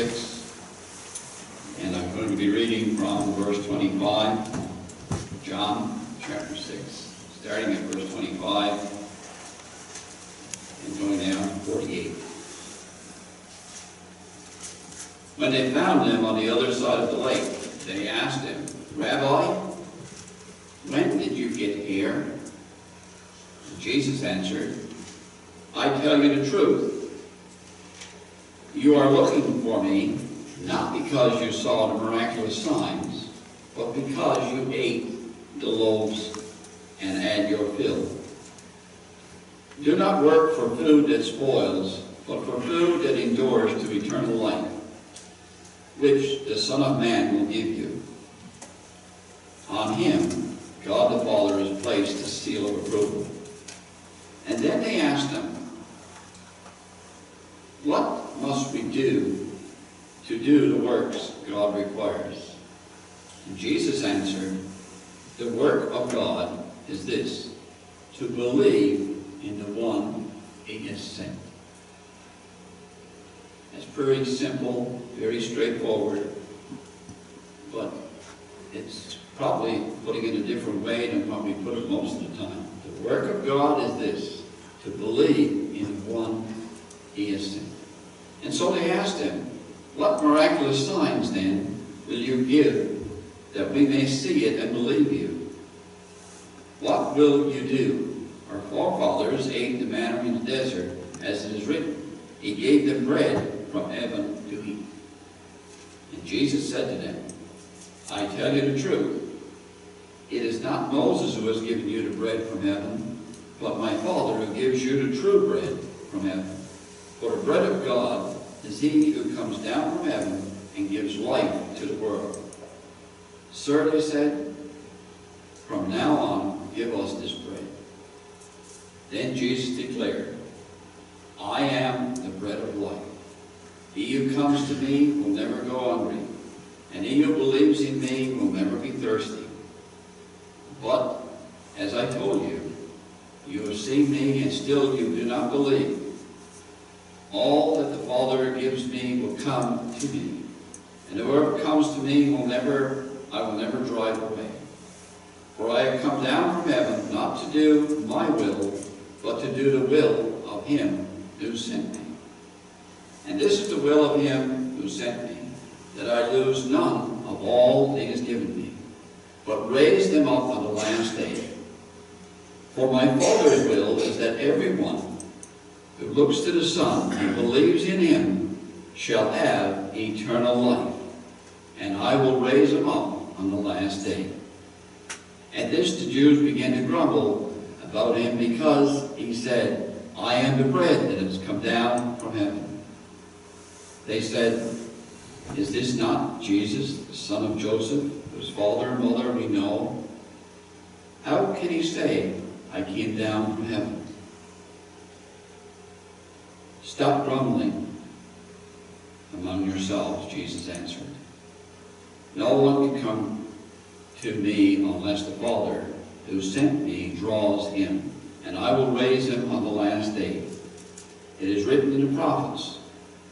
6, and I'm going to be reading from verse 25, John chapter 6, starting at verse 25 and going down to 48. When they found him on the other side of the lake, they asked him, "Rabbi, when did you get here?" And Jesus answered, "I tell you the truth. You are looking for me, not because you saw the miraculous signs, but because you ate the loaves and had your fill. Do not work for food that spoils, but for food that endures to eternal life, which the Son of Man will give you. On him, God the Father has placed the seal of approval." And then they asked him, "What must we do to do the works God requires?" And Jesus answered, "The work of God is this, to believe in the one he has sent." It's pretty simple, very straightforward, but it's probably putting it a different way than what we put it most of the time. The work of God is this, to believe in the one he has sent. And so they asked him, "What miraculous signs then will you give that we may see it and believe you? What will you do? Our forefathers ate the manna in the desert, as it is written, he gave them bread from heaven to eat." And Jesus said to them, "I tell you the truth. It is not Moses who has given you the bread from heaven, but my Father who gives you the true bread from heaven. For the bread of God is he who comes down from heaven and gives life to the world." "Sir," they said, "from now on give us this bread." Then Jesus declared, "I am the bread of life. He who comes to me will never go hungry, and he who believes in me will never be thirsty. But, as I told you, you have seen me, and still you do not believe. All that the Father gives me will come to me, and whoever comes to me I will never drive away. For I have come down from heaven not to do my will, but to do the will of him who sent me. And this is the will of him who sent me, that I lose none of all he has given me, but raise them up on the last day. For my Father's will is that everyone who looks to the Son and believes in him shall have eternal life, and I will raise him up on the last day." At this the Jews began to grumble about him, because he said, "I am the bread that has come down from heaven." They said, "Is this not Jesus, the son of Joseph, whose father and mother we know? How can he say, 'I came down from heaven'?" "Stop grumbling among yourselves," Jesus answered. "No one can come to me unless the Father who sent me draws him, and I will raise him on the last day. It is written in the prophets,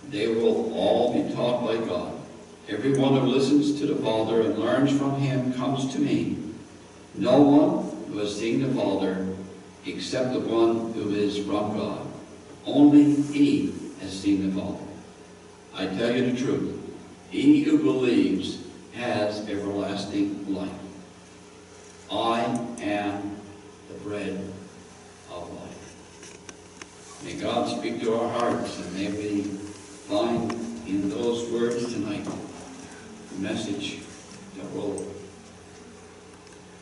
they will all be taught by God. Everyone who listens to the Father and learns from him comes to me. No one who has seen the Father except the one who is from God. Only he has seen the Father. I tell you the truth, he who believes has everlasting life. I am the bread of life." May God speak to our hearts, and may we find in those words tonight a message that will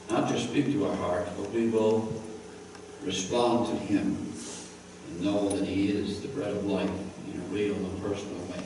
not just speak to our hearts, but we will respond to him and know that he is the bread of life in a real and personal way.